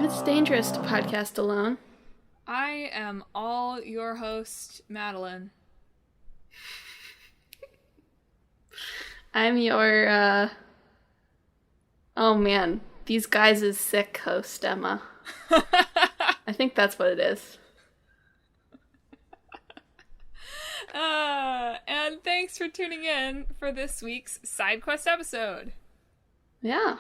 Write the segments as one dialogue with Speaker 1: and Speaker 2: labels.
Speaker 1: It's dangerous to podcast alone.
Speaker 2: I am all your host, Madeline.
Speaker 1: I'm your, oh man, these guys is sick host, Emma. I think that's what it is.
Speaker 2: And thanks for tuning in for this week's side quest episode.
Speaker 1: Yeah.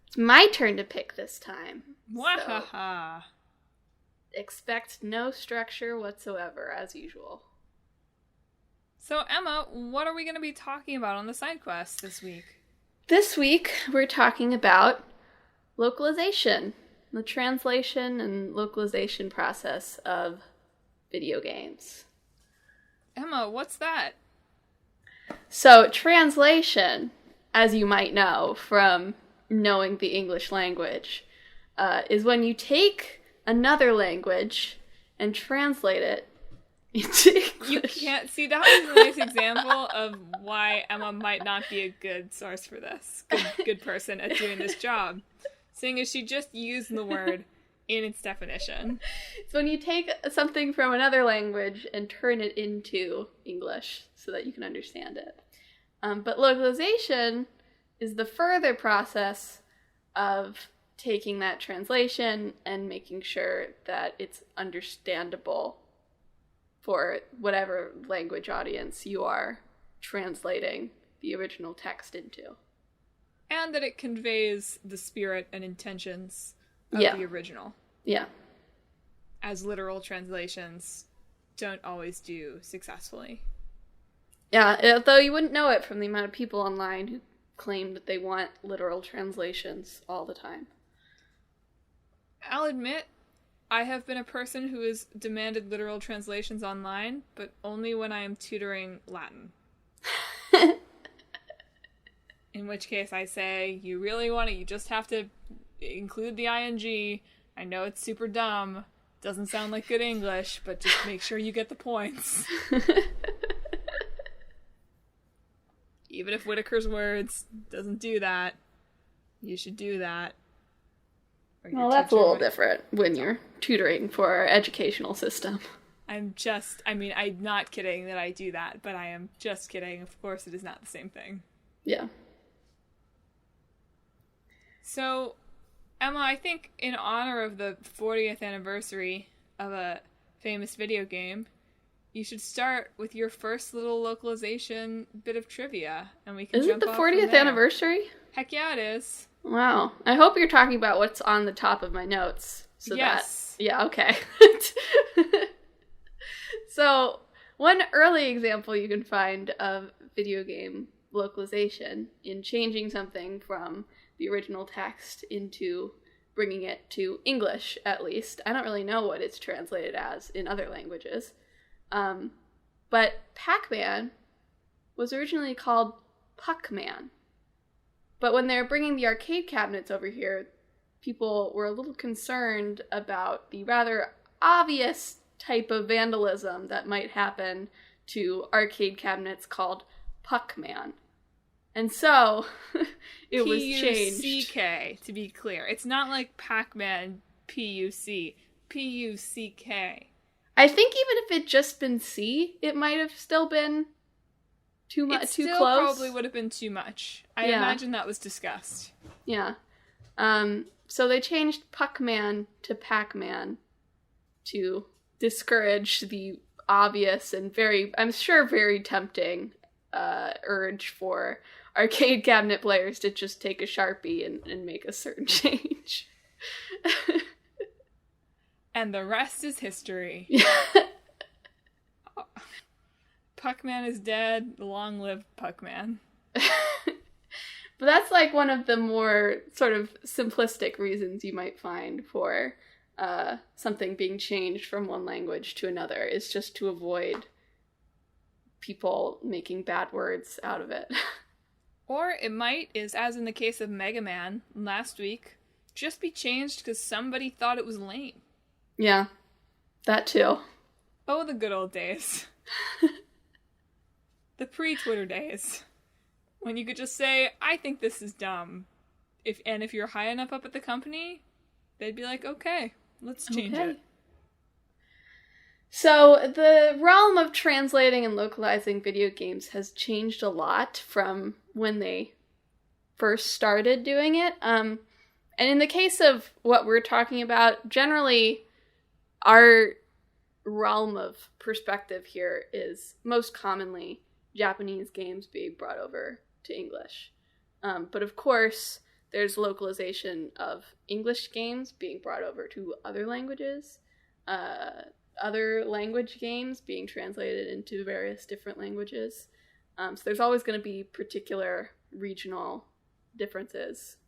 Speaker 1: It's my turn to pick this time.
Speaker 2: Wahaha.
Speaker 1: So expect no structure whatsoever, as usual.
Speaker 2: So, Emma, what are we going to be talking about on the side quest this week?
Speaker 1: This week, we're talking about localization, the translation and localization process of video games.
Speaker 2: Emma, what's that?
Speaker 1: So, translation, as you might know from knowing the English language, is when you take another language and translate it into English.
Speaker 2: You can't see, that was a nice example of why Emma might not be a good source for this. Good person at doing this job. Seeing as she just used the word in its definition.
Speaker 1: So when you take something from another language and turn it into English so that you can understand it. But localization is the further process of taking that translation and making sure that it's understandable for whatever language audience you are translating the original text into.
Speaker 2: And that it conveys the spirit and intentions of the original.
Speaker 1: Yeah.
Speaker 2: As literal translations don't always do successfully.
Speaker 1: Yeah, though you wouldn't know it from the amount of people online who claim that they want literal translations all the time.
Speaker 2: I'll admit, I have been a person who has demanded literal translations online, but only when I am tutoring Latin. In which case I say, you really want it, you just have to include the ing. I know it's super dumb, doesn't sound like good English, but just make sure you get the points. Even if Whitaker's words doesn't do that, you should do that.
Speaker 1: Well, that's a little different when you're tutoring for our educational system.
Speaker 2: I'm not kidding that I do that, but I am just kidding. Of course, it is not the same thing.
Speaker 1: Yeah.
Speaker 2: So, Emma, I think in honor of the 40th anniversary of a famous video game, you should start with your first little localization bit of trivia, and we can
Speaker 1: Is
Speaker 2: jump
Speaker 1: it the
Speaker 2: off
Speaker 1: 40th
Speaker 2: from there.
Speaker 1: anniversary?
Speaker 2: Heck yeah, it is.
Speaker 1: Wow. I hope you're talking about what's on the top of my notes.
Speaker 2: Yes.
Speaker 1: Yeah, okay. So, one early example you can find of video game localization in changing something from the original text into bringing it to English, at least. I don't really know what it's translated as in other languages. But Pac-Man was originally called Puck-Man. But when they're bringing the arcade cabinets over here, people were a little concerned about the rather obvious type of vandalism that might happen to arcade cabinets called Puck-Man. And so, it was changed.
Speaker 2: P-U-C-K, to be clear. It's not like Pac-Man, P-U-C. P-U-C-K.
Speaker 1: I think even if it'd just been C, it might have still been too close.
Speaker 2: It still probably would have been too much. I imagine that was discussed.
Speaker 1: Yeah. So they changed Puck-Man to Pac-Man to discourage the obvious and I'm sure very tempting urge for arcade cabinet players to just take a Sharpie and make a certain change.
Speaker 2: And the rest is history. Puck-Man is dead. Long live Puck-Man.
Speaker 1: But that's like one of the more sort of simplistic reasons you might find for something being changed from one language to another, is just to avoid people making bad words out of it.
Speaker 2: Or it might, as in the case of Mega Man last week, just be changed because somebody thought it was lame.
Speaker 1: Yeah, that too.
Speaker 2: Oh, the good old days. The pre-Twitter days. When you could just say, I think this is dumb. If you're high enough up at the company, they'd be like, okay, let's change it.
Speaker 1: So the realm of translating and localizing video games has changed a lot from when they first started doing it. And in the case of what we're talking about, generally our realm of perspective here is most commonly Japanese games being brought over to English. But of course, there's localization of English games being brought over to other languages, other language games being translated into various different languages. So there's always going to be particular regional differences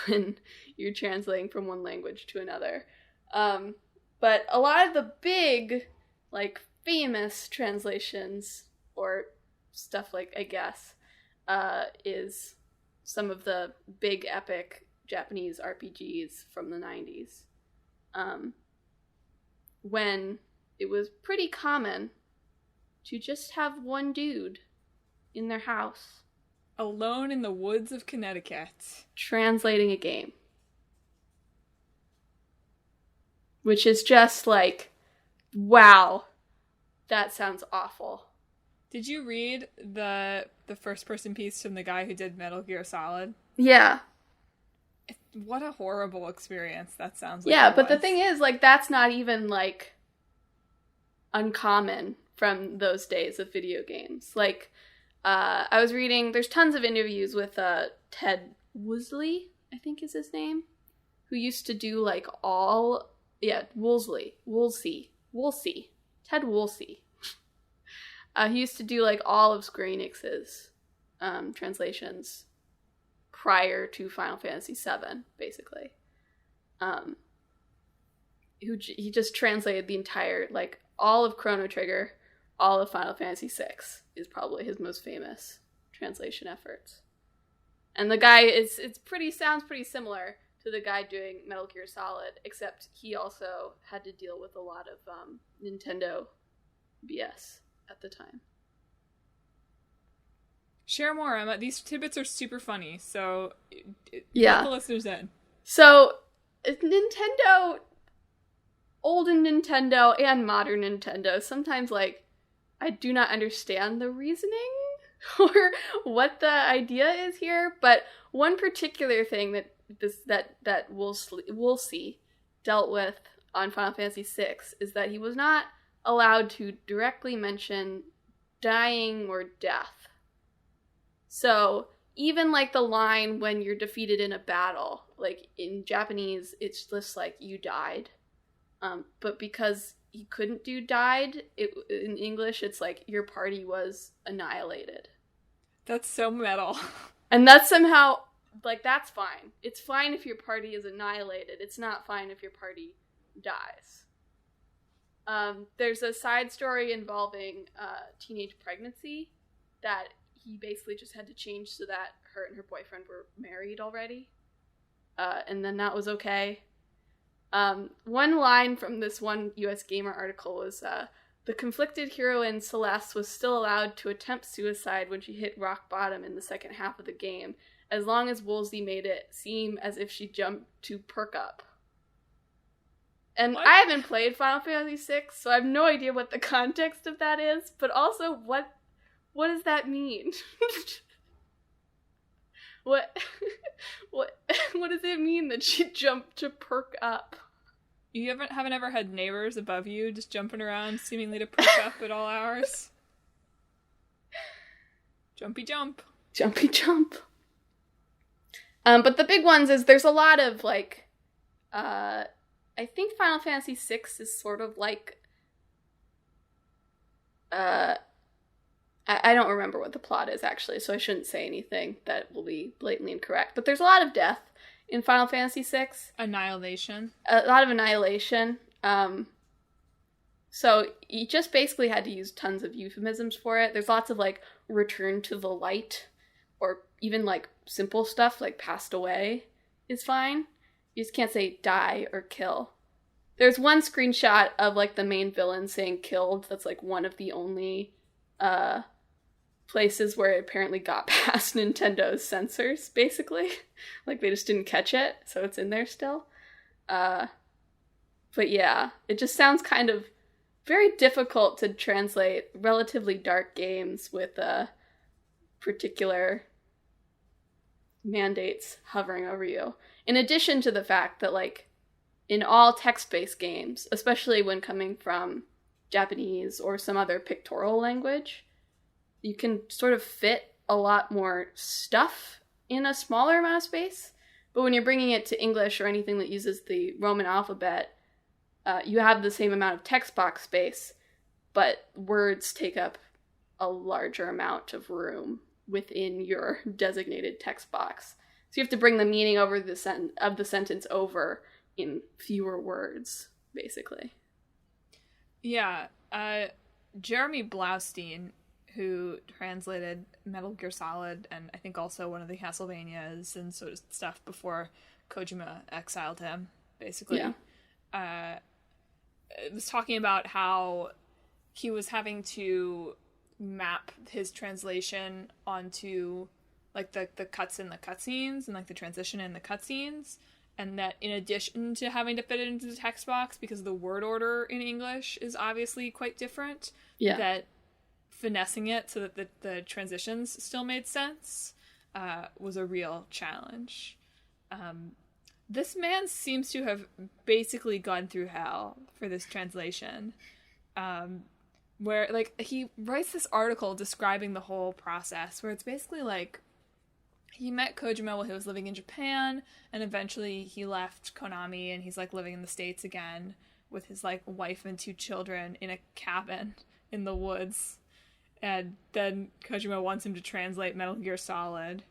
Speaker 1: when you're translating from one language to another. But a lot of the big, like, famous translations, or stuff like, I guess, is some of the big epic Japanese RPGs from the 90s. When it was pretty common to just have one dude in their house.
Speaker 2: Alone in the woods of Connecticut.
Speaker 1: Translating a game. Which is just like, wow, that sounds awful.
Speaker 2: Did you read the first person piece from the guy who did Metal Gear Solid?
Speaker 1: Yeah.
Speaker 2: What a horrible experience that sounds like.
Speaker 1: Yeah, but the thing is, like, that's not even, like, uncommon from those days of video games. Like, I was reading, there's tons of interviews with Ted Woolsey, I think is his name, who used to do, like, Woolsey. Ted Woolsey. He used to do, like, all of Square Enix's translations prior to Final Fantasy VII, basically. He just translated the entire, like, all of Chrono Trigger, all of Final Fantasy VI is probably his most famous translation efforts. And the guy sounds pretty similar to the guy doing Metal Gear Solid, except he also had to deal with a lot of Nintendo BS at the time.
Speaker 2: Share more, Emma. These tidbits are super funny, so
Speaker 1: let
Speaker 2: the listeners in.
Speaker 1: So, Nintendo, old Nintendo and modern Nintendo, sometimes, like, I do not understand the reasoning or what the idea is here, but one particular thing that Woolsey dealt with on Final Fantasy VI is that he was not allowed to directly mention dying or death. So even, like, the line when you're defeated in a battle, like, in Japanese, it's just like, you died. But because he couldn't do died, in English, it's like, your party was annihilated. That's
Speaker 2: so metal.
Speaker 1: And that's somehow, like, that's fine. It's fine if your party is annihilated. It's not fine if your party dies. There's a side story involving teenage pregnancy that he basically just had to change so that her and her boyfriend were married already. And then that was okay. One line from this one US Gamer article was, the conflicted heroine Celeste was still allowed to attempt suicide when she hit rock bottom in the second half of the game, as long as Woolsey made it seem as if she jumped to perk up. And what? I haven't played Final Fantasy VI, so I have no idea what the context of that is, but also what does that mean? What does it mean that she jumped to perk up?
Speaker 2: You haven't ever had neighbors above you just jumping around seemingly to perk up at all hours? Jumpy jump.
Speaker 1: Jumpy jump. But the big ones is there's a lot of, like, I think Final Fantasy VI is sort of like, I don't remember what the plot is, actually, so I shouldn't say anything that will be blatantly incorrect. But there's a lot of death in Final Fantasy VI.
Speaker 2: Annihilation.
Speaker 1: A lot of annihilation. So you just basically had to use tons of euphemisms for it. There's lots of, like, return to the light, or even, like, simple stuff, like passed away is fine. You just can't say die or kill. There's one screenshot of, like, the main villain saying killed. That's, like, one of the only places where it apparently got past Nintendo's censors, basically. Like, they just didn't catch it, so it's in there still. But yeah, it just sounds kind of very difficult to translate relatively dark games with particular mandates hovering over you. In addition to the fact that, like, in all text-based games, especially when coming from Japanese or some other pictorial language, you can sort of fit a lot more stuff in a smaller amount of space. But when you're bringing it to English or anything that uses the Roman alphabet, you have the same amount of text box space, but words take up a larger amount of room within your designated text box. So you have to bring the meaning over the sentence over in fewer words, basically.
Speaker 2: Yeah. Jeremy Blaustein, who translated Metal Gear Solid and I think also one of the Castlevanias and sort of stuff before Kojima exiled him, basically. Yeah. Was talking about how he was having to map his translation onto like the cuts in the cutscenes and like the transition in the cutscenes, and that in addition to having to fit it into the text box because the word order in English is obviously quite different, that finessing it so that the transitions still made sense was a real challenge. This man seems to have basically gone through hell for this translation, where, like, he writes this article describing the whole process, where it's basically like he met Kojima while he was living in Japan, and eventually he left Konami, and he's, like, living in the States again with his, like, wife and 2 children in a cabin in the woods. And then Kojima wants him to translate Metal Gear Solid.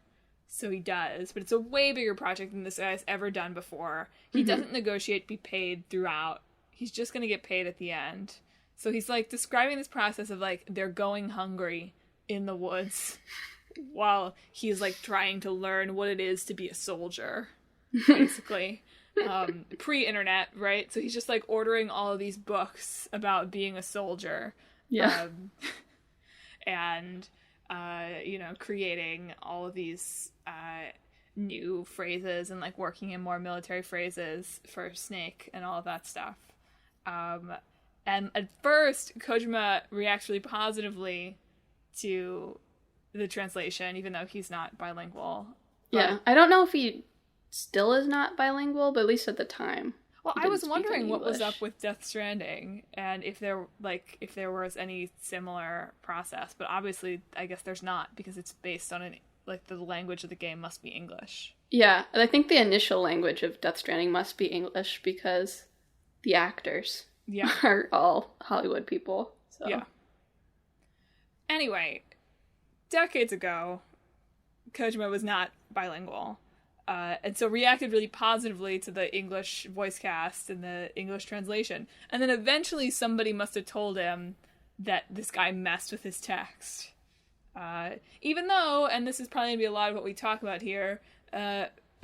Speaker 2: So he does, but it's a way bigger project than this guy's ever done before. He doesn't negotiate be paid throughout. He's just going to get paid at the end. So he's, like, describing this process of, like, they're going hungry in the woods while he's, like, trying to learn what it is to be a soldier, basically. Pre-internet, right? So he's just, like, ordering all of these books about being a soldier.
Speaker 1: Yeah.
Speaker 2: And creating all of these new phrases and, like, working in more military phrases for Snake and all of that stuff. And at first, Kojima reacts really positively to the translation, even though he's not bilingual.
Speaker 1: Yeah, I don't know if he still is not bilingual, but at least at the time.
Speaker 2: Well, I was wondering what was up with Death Stranding, and if there was any similar process, but obviously, I guess there's not, because it's based on the language of the game must be English.
Speaker 1: Yeah, and I think the initial language of Death Stranding must be English because the actors are all Hollywood people. So.
Speaker 2: Yeah. Anyway, decades ago, Kojima was not bilingual. And so reacted really positively to the English voice cast and the English translation. And then eventually somebody must have told him that this guy messed with his text. Even though, and this is probably going to be a lot of what we talk about here,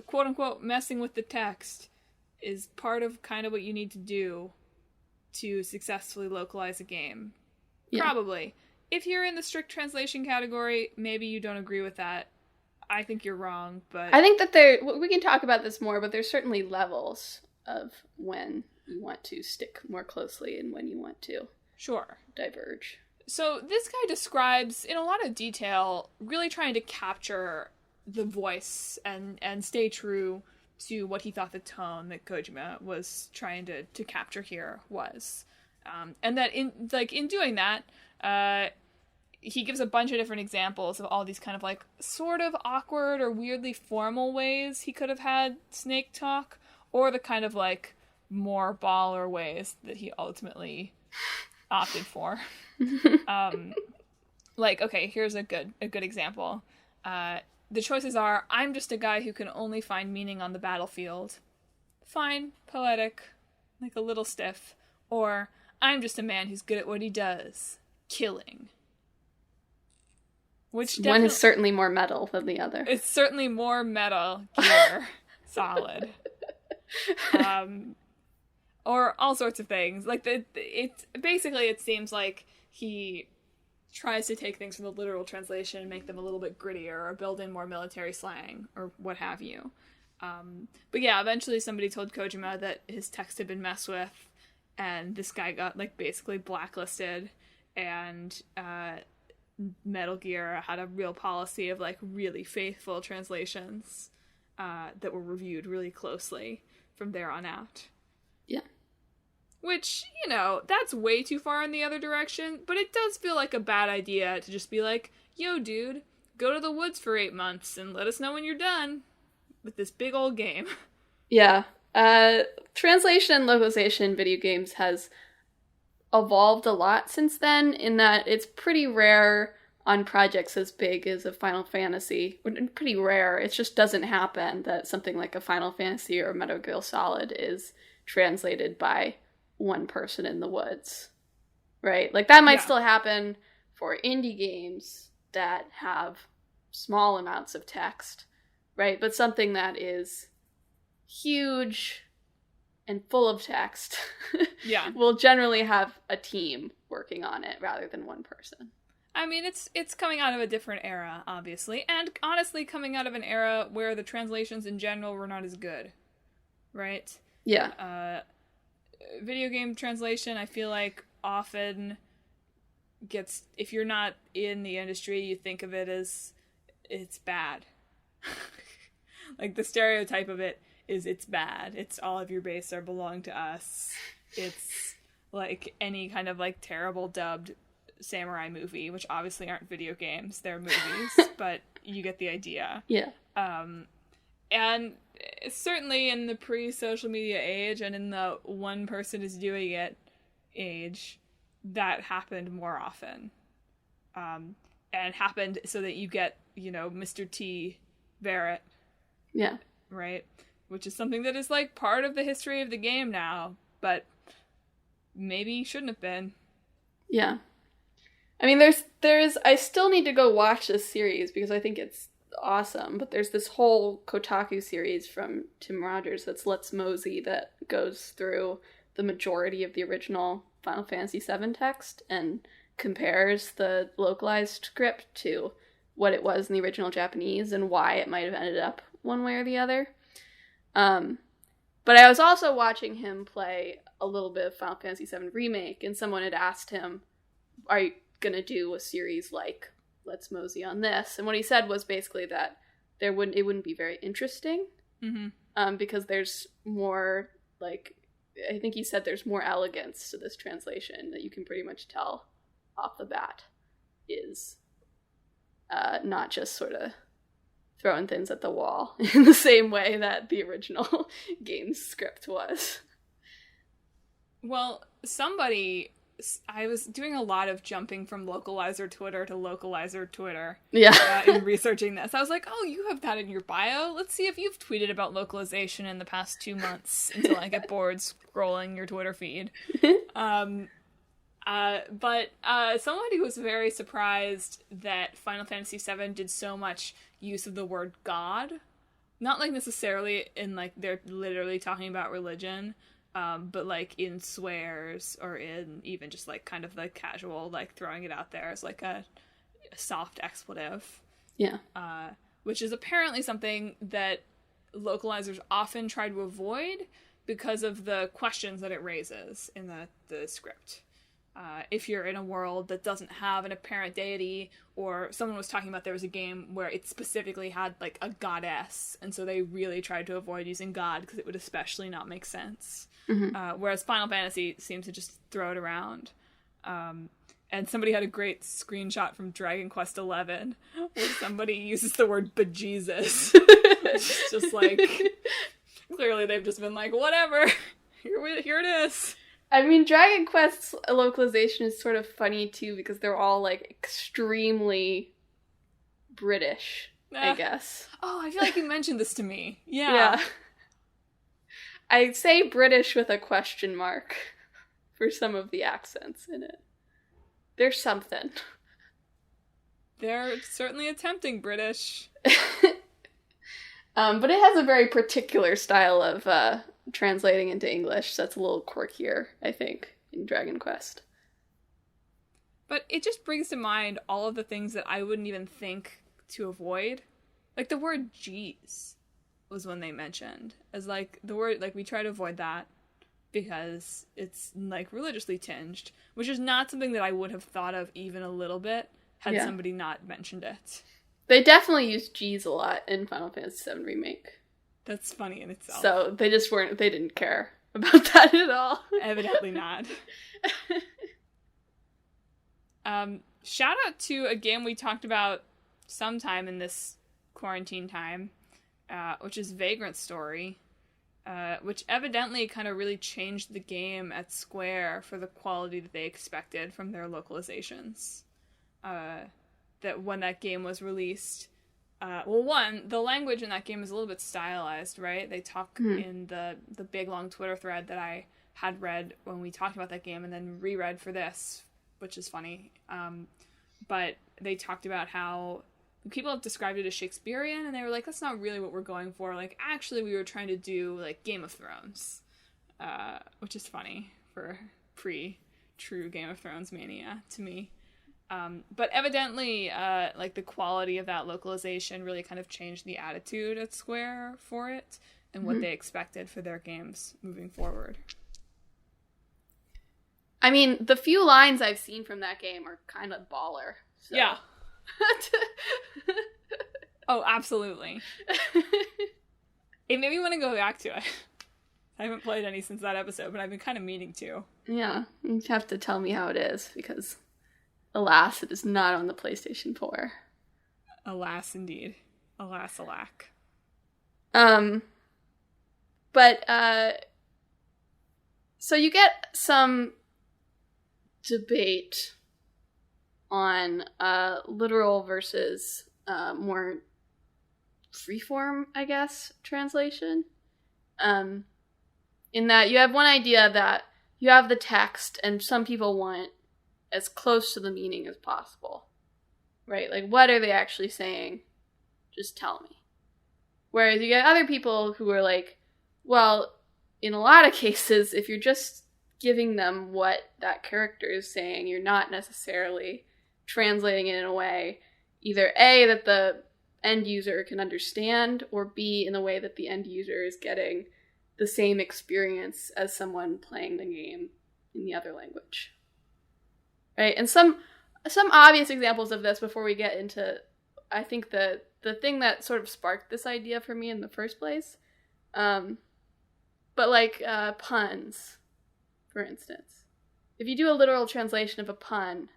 Speaker 2: quote-unquote messing with the text is part of kind of what you need to do to successfully localize a game. Yeah. Probably. If you're in the strict translation category, maybe you don't agree with that. I think you're wrong, but...
Speaker 1: I think that we can talk about this more, but there's certainly levels of when you want to stick more closely and when you want to diverge.
Speaker 2: So this guy describes, in a lot of detail, really trying to capture the voice and stay true to what he thought the tone that Kojima was trying to capture here was. And that in doing that, he gives a bunch of different examples of all these kind of, like, sort of awkward or weirdly formal ways he could have had Snake talk, or the kind of, like, more baller ways that he ultimately opted for. Like, okay, here's a good example. The choices are, I'm just a guy who can only find meaning on the battlefield. Fine, poetic, like a little stiff. Or, I'm just a man who's good at what he does. Killing. Which
Speaker 1: one is certainly more metal than the other.
Speaker 2: It's certainly more Metal Gear Solid. Or all sorts of things. Like, it seems like he tries to take things from the literal translation and make them a little bit grittier or build in more military slang or what have you. But yeah, eventually somebody told Kojima that his text had been messed with, and this guy got like basically blacklisted, and Metal Gear had a real policy of like really faithful translations that were reviewed really closely from there on out.
Speaker 1: Yeah.
Speaker 2: Which, you know, that's way too far in the other direction, but it does feel like a bad idea to just be like, yo, dude, go to the woods for 8 months and let us know when you're done with this big old game.
Speaker 1: Yeah. Translation and localization in video games has evolved a lot since then, in that it's pretty rare on projects as big as a Final Fantasy. Pretty rare. It just doesn't happen that something like a Final Fantasy or Metal Gear Solid is translated by one person in the woods. Right? Like, that might still happen for indie games that have small amounts of text, right? But something that is huge and full of text will generally have a team working on it rather than one person.
Speaker 2: I mean, it's coming out of a different era, obviously, and honestly coming out of an era where the translations in general were not as good, right?
Speaker 1: Yeah.
Speaker 2: Video game translation, I feel like, often gets, if you're not in the industry, you think of it as it's bad. Like, the stereotype of it is it's bad. It's all of your base are belong to us. It's like any kind of like terrible dubbed samurai movie, which obviously aren't video games, they're movies, but you get the idea.
Speaker 1: Yeah.
Speaker 2: And certainly in the pre-social media age and in the one person is doing it age, that happened more often. And happened so that you get, you know, Mr. T. Barrett.
Speaker 1: Yeah.
Speaker 2: Right? Which is something that is like part of the history of the game now, but maybe shouldn't have been.
Speaker 1: Yeah. I mean, there's I still need to go watch this series because I think it's awesome, but there's this whole Kotaku series from Tim Rogers that's Let's Mosey that goes through the majority of the original Final Fantasy VII text and compares the localized script to what it was in the original Japanese and why it might have ended up one way or the other. But I was also watching him play a little bit of Final Fantasy VII Remake, and someone had asked him, are you going to do a series like Let's Mosey on this? And what he said was basically that it wouldn't be very interesting, because there's more, like, I think he said there's more elegance to this translation that you can pretty much tell off the bat is not just sort of throwing things at the wall in the same way that the original game's script was.
Speaker 2: Well, I was doing a lot of jumping from localizer Twitter to localizer Twitter.
Speaker 1: Yeah.
Speaker 2: In researching this. I was like, oh, you have that in your bio? Let's see if you've tweeted about localization in the past 2 months until I get bored scrolling your Twitter feed. But somebody was very surprised that Final Fantasy VII did so much use of the word God. Not like necessarily in like they're literally talking about religion, but like in swears or in even just like kind of like casual, like throwing it out there as like a soft expletive.
Speaker 1: Yeah.
Speaker 2: Which is apparently something that localizers often try to avoid because of the questions that it raises in the script. If you're in a world that doesn't have an apparent deity, or someone was talking about there was a game where it specifically had like a goddess, and so they really tried to avoid using God because it would especially not make sense. Whereas Final Fantasy seems to just throw it around. And somebody had a great screenshot from Dragon Quest XI where somebody uses the word bejesus. It's just like, clearly they've just been like, whatever, here it is.
Speaker 1: I mean, Dragon Quest's localization is sort of funny, too, because they're all, like, extremely British, I guess.
Speaker 2: Oh, I feel like you mentioned this to me. Yeah.
Speaker 1: I say British with a question mark for some of the accents in it. There's something.
Speaker 2: They're certainly attempting British.
Speaker 1: But it has a very particular style of translating into English that's a little quirkier, I think, in Dragon Quest.
Speaker 2: But it just brings to mind all of the things that I wouldn't even think to avoid. Like the word geez. was when they mentioned. As, like, the word, like, we try to avoid that because it's, like, religiously tinged, which is not something that I would have thought of even a little bit had somebody not mentioned it.
Speaker 1: They definitely use G's a lot in Final Fantasy VII Remake.
Speaker 2: That's funny in itself.
Speaker 1: So they didn't care about that at all.
Speaker 2: Evidently not. Shout out to a game we talked about sometime in this quarantine time, which is Vagrant Story, which evidently kind of really changed the game at Square for the quality that they expected from their localizations. That when that game was released, the language in that game is a little bit stylized, right? They talk in the big long Twitter thread that I had read when we talked about that game and then reread for this, which is funny. But they talked about how people have described it as Shakespearean, and they were like, that's not really what we're going for. Like, actually, we were trying to do, like, Game of Thrones, which is funny for pre-true Game of Thrones mania to me. But evidently, like, the quality of that localization really kind of changed the attitude at Square for it and what they expected for their games moving forward.
Speaker 1: I mean, the few lines I've seen from that game are kind of baller. So.
Speaker 2: Yeah. Oh, absolutely. It made me want to go back to it. I haven't played any since that episode, but I've been kind of meaning to.
Speaker 1: Yeah, you have to tell me how it is, because alas, it is not on the PlayStation 4.
Speaker 2: Alas, indeed. Alas, alack.
Speaker 1: So you get some debate on literal versus more freeform, I guess, translation. In that you have one idea that you have the text and some people want as close to the meaning as possible. Right? Like, what are they actually saying? Just tell me. Whereas you get other people who are like, well, in a lot of cases, if you're just giving them what that character is saying, you're not necessarily translating it in a way, either A, that the end user can understand, or B, in a way that the end user is getting the same experience as someone playing the game in the other language. Right? And some obvious examples of this before we get into, I think, the thing that sort of sparked this idea for me in the first place. But like puns, for instance. If you do a literal translation of a pun,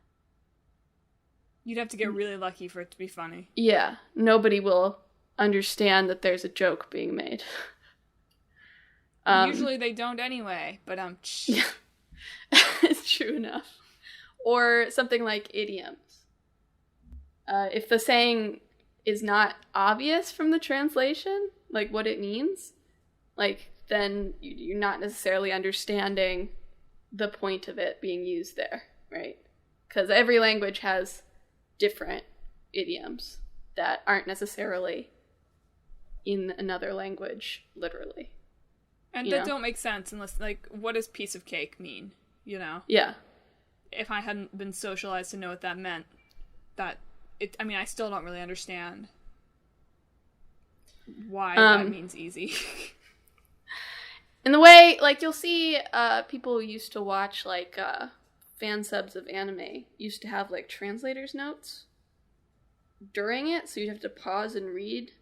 Speaker 2: you'd have to get really lucky for it to be funny.
Speaker 1: Yeah, nobody will understand that there's a joke being made.
Speaker 2: Usually they don't anyway, but
Speaker 1: yeah. It's true enough. Or something like idioms. If the saying is not obvious from the translation, like what it means, like then you're not necessarily understanding the point of it being used there, right? Because every language has different idioms that aren't necessarily in another language, literally.
Speaker 2: And that don't make sense unless, like, what does piece of cake mean, you know?
Speaker 1: Yeah.
Speaker 2: If I hadn't been socialized to know what that meant, I still don't really understand why that means easy.
Speaker 1: In the way, like, you'll see people who used to watch, like, fan subs of anime used to have, like, translator's notes during it, so you'd have to pause and read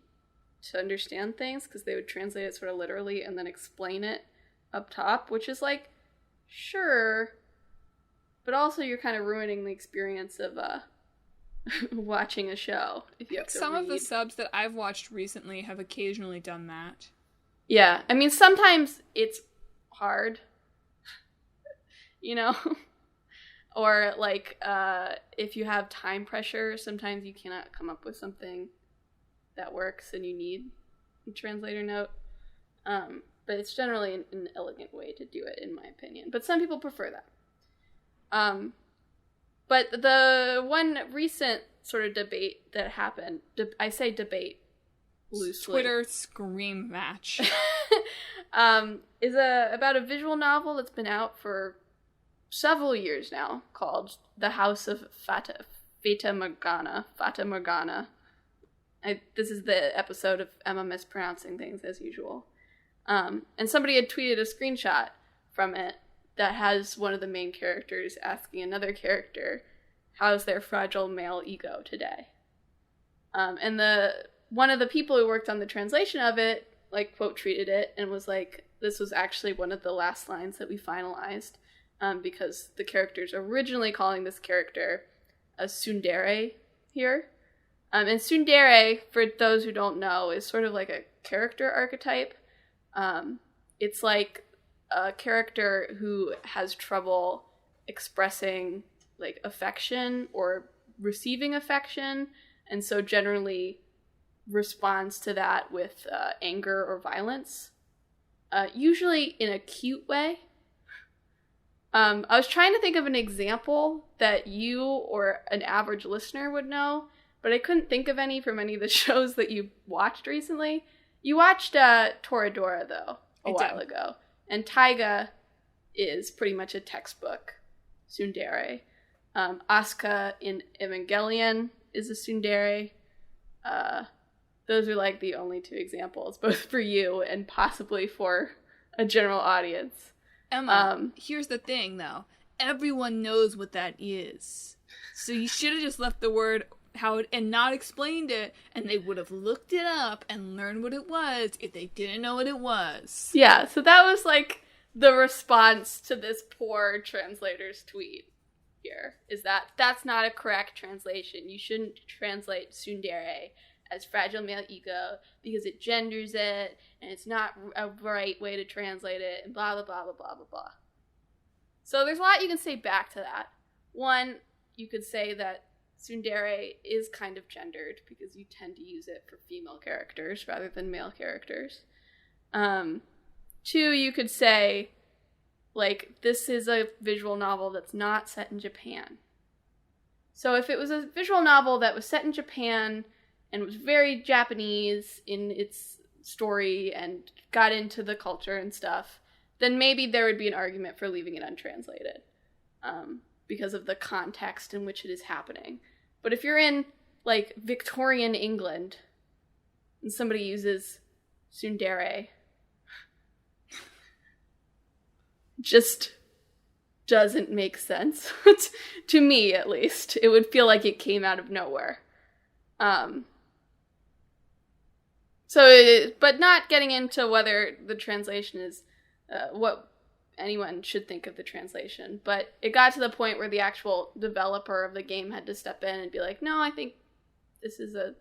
Speaker 1: to understand things, because they would translate it sort of literally and then explain it up top, which is, like, sure, but also you're kind of ruining the experience of watching a show if you have to
Speaker 2: Some
Speaker 1: read.
Speaker 2: of the subs that I've watched recently have occasionally done that.
Speaker 1: Yeah, I mean, sometimes it's hard, you know? Or, like, if you have time pressure, sometimes you cannot come up with something that works and you need a translator note. But it's generally an elegant way to do it, in my opinion. But some people prefer that. But the one recent sort of debate that happened, I say debate loosely.
Speaker 2: Twitter scream match.
Speaker 1: Is about a visual novel that's been out for several years now, called The House of Fata Morgana. This is the episode of Emma mispronouncing things as usual. And somebody had tweeted a screenshot from it that has one of the main characters asking another character, how's their fragile male ego today? And one of the people who worked on the translation of it, like, quote tweeted it and was like, this was actually one of the last lines that we finalized, because the character's originally calling this character a tsundere here. And tsundere, for those who don't know, is sort of like a character archetype. It's like a character who has trouble expressing like affection or receiving affection, and so generally responds to that with anger or violence, usually in a cute way. I was trying to think of an example that you or an average listener would know, but I couldn't think of any from any of the shows that you watched recently. You watched Toradora, though, a while ago. And Taiga is pretty much a textbook tsundere. Asuka in Evangelion is a tsundere. Those are like the only two examples, both for you and possibly for a general audience.
Speaker 2: Emma, here's the thing, though. Everyone knows what that is. So you should have just left the word and not explained it, and they would have looked it up and learned what it was if they didn't know what it was.
Speaker 1: Yeah, so that was like the response to this poor translator's tweet here, is that that's not a correct translation. You shouldn't translate tsundere as fragile male ego because it genders it, and it's not a right way to translate it, and blah, blah, blah, blah, blah, blah, blah. So there's a lot you can say back to that. One, you could say that tsundere is kind of gendered because you tend to use it for female characters rather than male characters. Two, you could say, like, this is a visual novel that's not set in Japan. So if it was a visual novel that was set in Japan and was very Japanese in its story and got into the culture and stuff, then maybe there would be an argument for leaving it untranslated, because of the context in which it is happening. But if you're in, like, Victorian England and somebody uses tsundere, just doesn't make sense. To me, at least. It would feel like it came out of nowhere. But not getting into whether the translation is what anyone should think of the translation. But it got to the point where the actual developer of the game had to step in and be like, no, I think this is the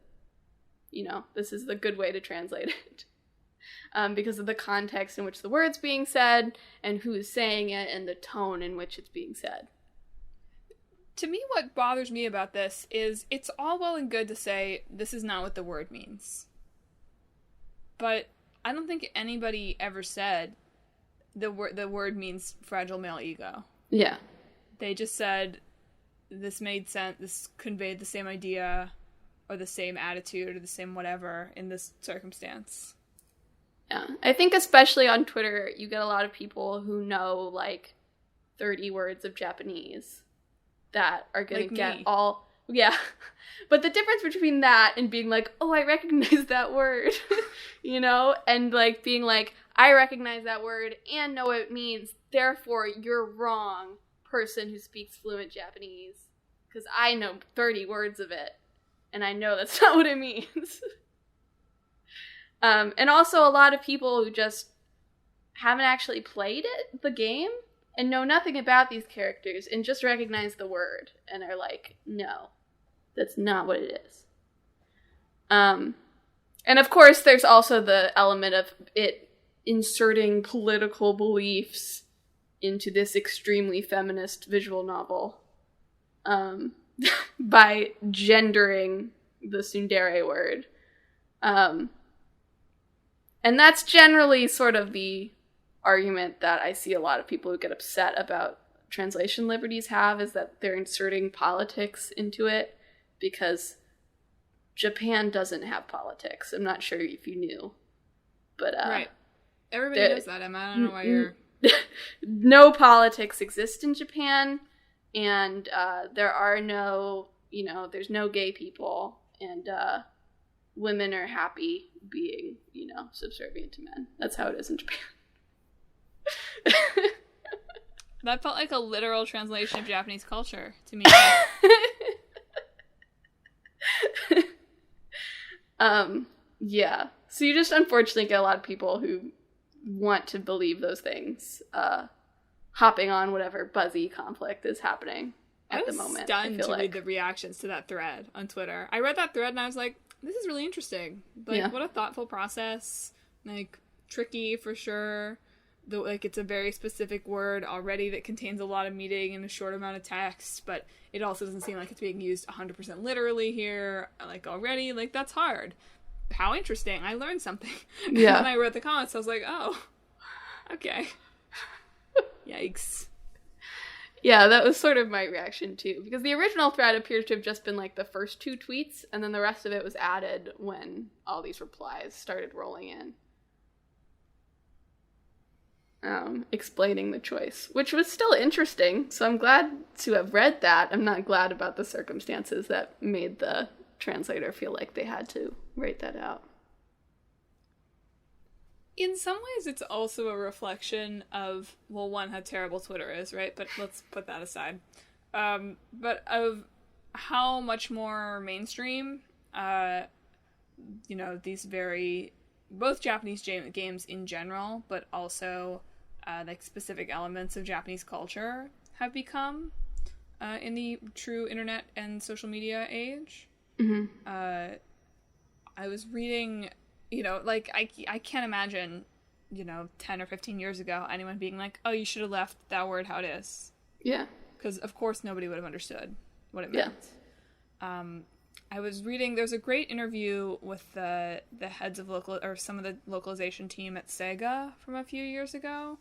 Speaker 1: good way to translate it. Because of the context in which the word's being said, and who is saying it, and the tone in which it's being said.
Speaker 2: To me, what bothers me about this is it's all well and good to say, this is not what the word means. But I don't think anybody ever said the word means fragile male ego.
Speaker 1: Yeah.
Speaker 2: They just said this made sense, this conveyed the same idea, or the same attitude, or the same whatever in this circumstance.
Speaker 1: Yeah. I think especially on Twitter, you get a lot of people who know, like, 30 words of Japanese that are going to get all... Yeah. But the difference between that and being like, oh, I recognize that word, and, like, being like, I recognize that word and know what it means, therefore you're wrong, person who speaks fluent Japanese, because I know 30 words of it, and I know that's not what it means. And also a lot of people who just haven't actually played the game, and know nothing about these characters, and just recognize the word, and are like, no, that's not what it is. And of course, there's also the element of it inserting political beliefs into this extremely feminist visual novel, by gendering the tsundere word. And that's generally sort of the argument that I see a lot of people who get upset about translation liberties have, is that they're inserting politics into it, because Japan doesn't have politics. I'm not sure if you knew, but
Speaker 2: right. Everybody knows that, Emma. I don't know why you're...
Speaker 1: No politics exist in Japan, and there are no, there's no gay people, and women are happy being, subservient to men. That's how it is in Japan.
Speaker 2: That felt like a literal translation of Japanese culture to me.
Speaker 1: Yeah. So you just unfortunately get a lot of people who want to believe those things, hopping on whatever buzzy conflict is happening at the moment.
Speaker 2: I was stunned to read the reactions to that thread on Twitter. I read that thread and I was like, this is really interesting. Like, what a thoughtful process. Like, tricky for sure. Though, like, it's a very specific word already that contains a lot of meaning in a short amount of text, but it also doesn't seem like it's being used 100% literally here, like, already. Like, that's hard. How interesting. I learned something.
Speaker 1: Yeah.
Speaker 2: And when I read the comments, I was like, oh, okay. Yikes.
Speaker 1: Yeah, that was sort of my reaction, too. Because the original thread appears to have just been, like, the first 2 tweets, and then the rest of it was added when all these replies started rolling in. Explaining the choice, which was still interesting. So I'm glad to have read that. I'm not glad about the circumstances that made the translator feel like they had to write that out.
Speaker 2: In some ways, it's also a reflection of, well, one, how terrible Twitter is, right? But let's put that aside. But of how much more mainstream, these both Japanese games in general, but also like specific elements of Japanese culture have become in the true internet and social media age.
Speaker 1: Mm-hmm.
Speaker 2: I was reading, I can't imagine, 10 or 15 years ago, anyone being like, oh, you should have left that word how it is.
Speaker 1: Yeah.
Speaker 2: Because, of course, nobody would have understood what it meant. Yeah. I was reading, there's a great interview with the heads of some of the localization team at Sega from a few years ago.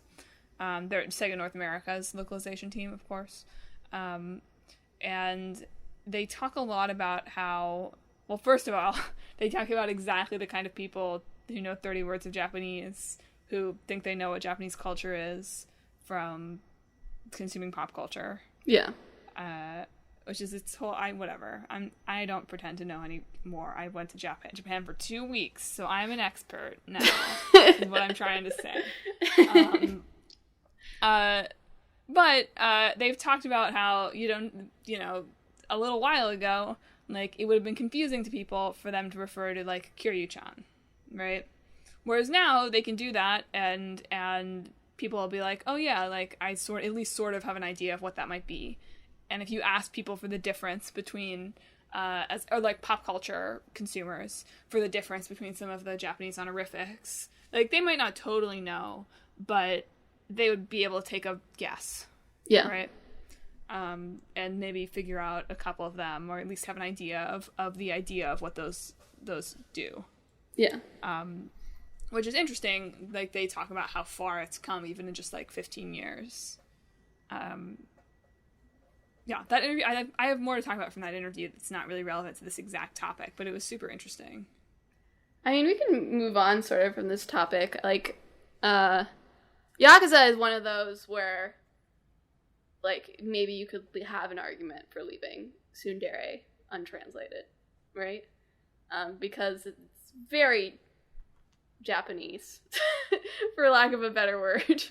Speaker 2: They're Sega North America's localization team, of course. And they talk a lot about how, well, first of all, they talk about exactly the kind of people who know 30 words of Japanese, who think they know what Japanese culture is from consuming pop culture.
Speaker 1: Yeah.
Speaker 2: Which is its whole, I don't pretend to know any more. I went to Japan for 2 weeks, so I'm an expert now, is what I'm trying to say. But they've talked about how, a little while ago, like, it would have been confusing to people for them to refer to, like, Kiryu-chan, right? Whereas now, they can do that, and people will be like, oh yeah, like, I at least sort of have an idea of what that might be. And if you ask people for the difference between, or like pop culture consumers, for the difference between some of the Japanese honorifics, like, they might not totally know, but they would be able to take a guess.
Speaker 1: Yeah.
Speaker 2: Right? And maybe figure out a couple of them, or at least have an idea of the idea of what those do.
Speaker 1: Yeah.
Speaker 2: Which is interesting. Like, they talk about how far it's come, even in just, like, 15 years. Yeah, that interview, I have more to talk about from that interview that's not really relevant to this exact topic, but it was super interesting.
Speaker 1: I mean, we can move on sort of from this topic. Like, Yakuza is one of those where, like, maybe you could have an argument for leaving tsundere untranslated, right? Because it's very Japanese, for lack of a better word.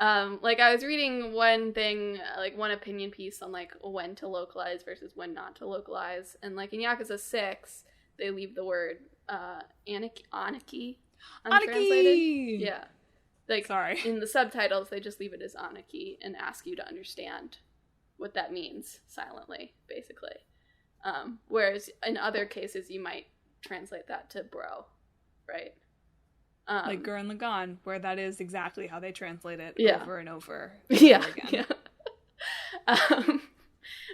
Speaker 1: Like, I was reading one thing, like, one opinion piece on, like, when to localize versus when not to localize. And, like, in Yakuza 6, they leave the word, Aniki untranslated.
Speaker 2: Aniki!
Speaker 1: Yeah. Like,
Speaker 2: sorry.
Speaker 1: In the subtitles, they just leave it as Aniki and ask you to understand what that means silently, basically. Whereas in other cases, you might translate that to bro, right?
Speaker 2: Like Gurren Lagann, where that is exactly how they translate it over and over
Speaker 1: again.
Speaker 2: Yeah.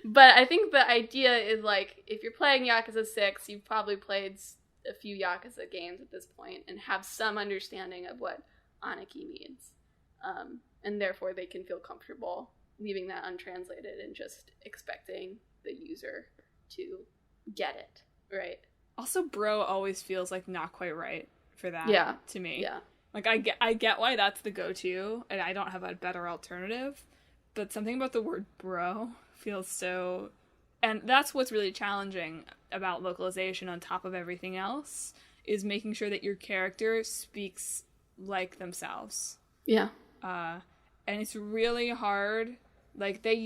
Speaker 1: But I think the idea is, like, if you're playing Yakuza 6, you've probably played a few Yakuza games at this point and have some understanding of what Aniki means. And therefore they can feel comfortable leaving that untranslated and just expecting the user to get it, right?
Speaker 2: Also, bro always feels like not quite right for that to me.
Speaker 1: Yeah.
Speaker 2: Like, I get why that's the go-to, and I don't have a better alternative, but something about the word bro feels so And that's what's really challenging about localization on top of everything else, is making sure that your character speaks like themselves.
Speaker 1: Yeah.
Speaker 2: And it's really hard. Like, they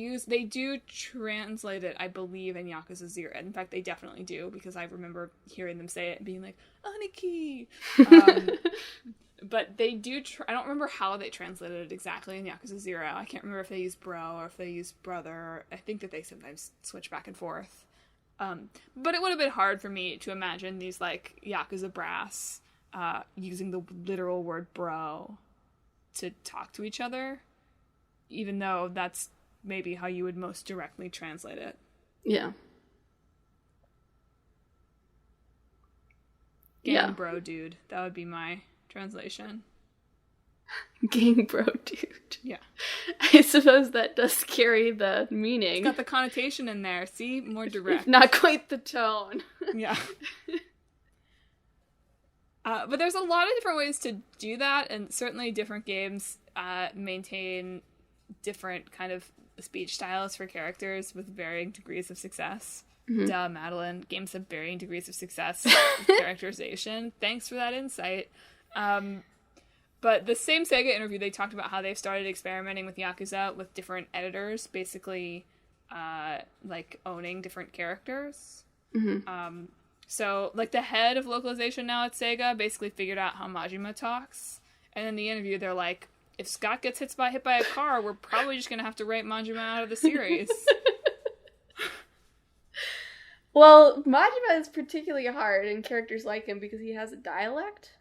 Speaker 2: do translate it, I believe, in Yakuza 0. In fact, they definitely do, because I remember hearing them say it and being like, Aniki! But they do, I don't remember how they translated it exactly in Yakuza 0. I can't remember if they used bro or if they used brother. I think that they sometimes switch back and forth. But it would have been hard for me to imagine these, like, Yakuza brass using the literal word bro to talk to each other, even though that's maybe how you would most directly translate it.
Speaker 1: Yeah.
Speaker 2: Gang bro dude. That would be my translation.
Speaker 1: Gang bro dude.
Speaker 2: Yeah.
Speaker 1: I suppose that does carry the meaning.
Speaker 2: It's got the connotation in there. See? More direct.
Speaker 1: Not quite the tone.
Speaker 2: Yeah. But there's a lot of different ways to do that, and certainly different games maintain different kind of speech styles for characters with varying degrees of success.
Speaker 1: Mm-hmm.
Speaker 2: Duh, Madeline. Games have varying degrees of success with characterization. Thanks for that insight. But the same Sega interview, they talked about how they've started experimenting with Yakuza with different editors, basically like owning different characters.
Speaker 1: Mm-hmm.
Speaker 2: So, like, the head of localization now at Sega basically figured out how Majima talks. And in the interview, they're like, if Scott gets hit by a car, we're probably just going to have to write Majima out of the series.
Speaker 1: Well, Majima is particularly hard in characters like him because he has a dialect,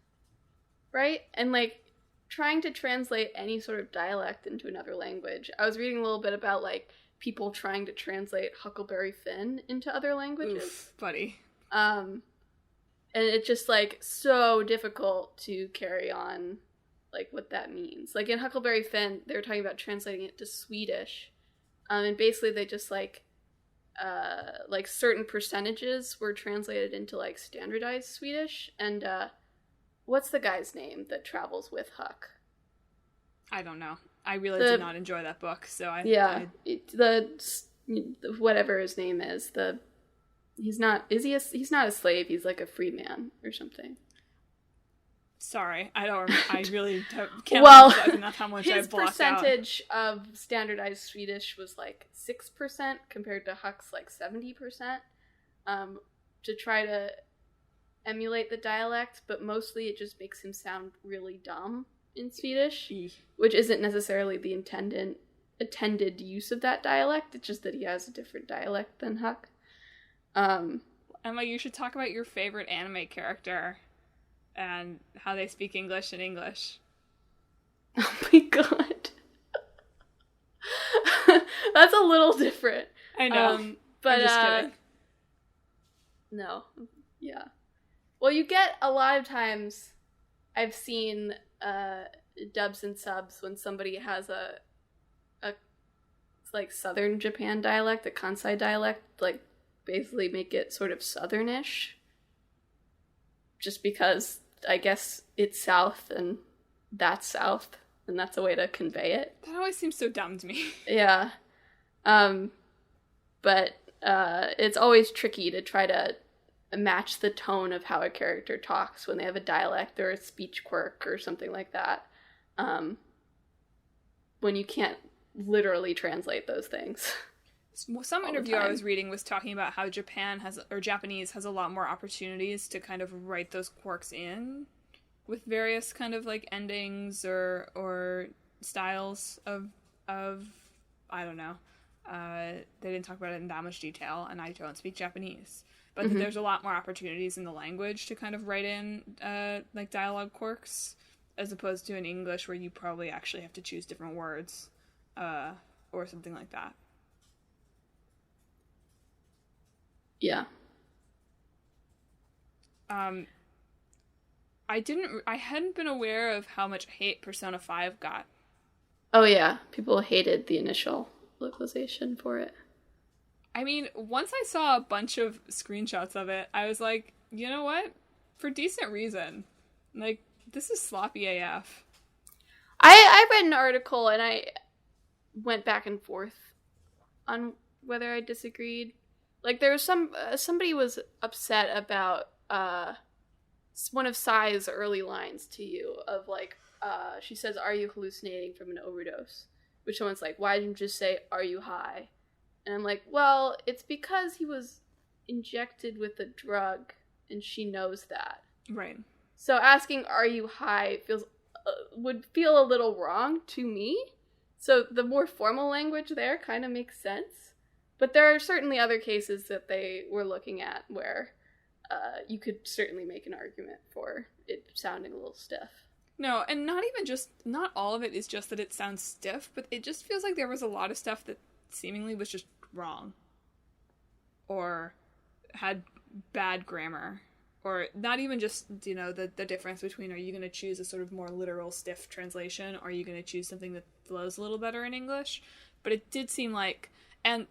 Speaker 1: right? And, like, trying to translate any sort of dialect into another language. I was reading a little bit about, like, people trying to translate Huckleberry Finn into other languages.
Speaker 2: Oof, buddy.
Speaker 1: And it's just, like, so difficult to carry on, like, what that means. Like, in Huckleberry Finn, they were talking about translating it to Swedish. And basically they just, like, certain percentages were translated into, like, standardized Swedish. And, what's the guy's name that travels with Huck?
Speaker 2: I don't know. I really did not enjoy that book, so
Speaker 1: whatever his name is, he's not a slave, he's like a free man or something.
Speaker 2: Sorry, I don't remember. I really can't remember enough how much I've blocked out. His
Speaker 1: percentage of standardized Swedish was like 6% compared to Huck's like 70%, to try to emulate the dialect, but mostly it just makes him sound really dumb in Swedish, which isn't necessarily the intended use of that dialect. It's just that he has a different dialect than Huck.
Speaker 2: Emma, you should talk about your favorite anime character and how they speak English in English.
Speaker 1: Oh my god. That's a little different.
Speaker 2: I know.
Speaker 1: But
Speaker 2: I'm just kidding.
Speaker 1: No. Yeah. Well, you get a lot of times, I've seen dubs and subs when somebody has a like southern Japan dialect, a Kansai dialect, like basically make it sort of southernish. Just because I guess it's south and that's south, and that's a way to convey it.
Speaker 2: That always seems so dumb to me.
Speaker 1: Yeah. But it's always tricky to try to match the tone of how a character talks when they have a dialect or a speech quirk or something like that. When you can't literally translate those things.
Speaker 2: Some interview I was reading was talking about how Japanese has a lot more opportunities to kind of write those quirks in with various kind of like endings or styles of I don't know. They didn't talk about it in that much detail, and I don't speak Japanese. But there's a lot more opportunities in the language to kind of write in like dialogue quirks, as opposed to in English where you probably actually have to choose different words or something like that.
Speaker 1: Yeah.
Speaker 2: I hadn't been aware of how much hate Persona 5 got.
Speaker 1: Oh yeah, people hated the initial localization for it.
Speaker 2: I mean, once I saw a bunch of screenshots of it, I was like, you know what? For decent reason. Like, this is sloppy AF.
Speaker 1: I read an article and I went back and forth on whether I disagreed. Like there was somebody was upset about one of Psy's early lines to you of like she says, "Are you hallucinating from an overdose?" Which someone's like, "Why didn't you just say, 'Are you high?'" And I'm like, well, it's because he was injected with a drug, and she knows that.
Speaker 2: Right.
Speaker 1: So asking, "Are you high?" would feel a little wrong to me. So the more formal language there kind of makes sense. But there are certainly other cases that they were looking at where you could certainly make an argument for it sounding a little stiff.
Speaker 2: No, and not all of it is just that it sounds stiff, but it just feels like there was a lot of stuff that seemingly was just wrong. Or had bad grammar. Or not even just, the difference between, are you going to choose a sort of more literal, stiff translation, or are you going to choose something that flows a little better in English? But it did seem like, and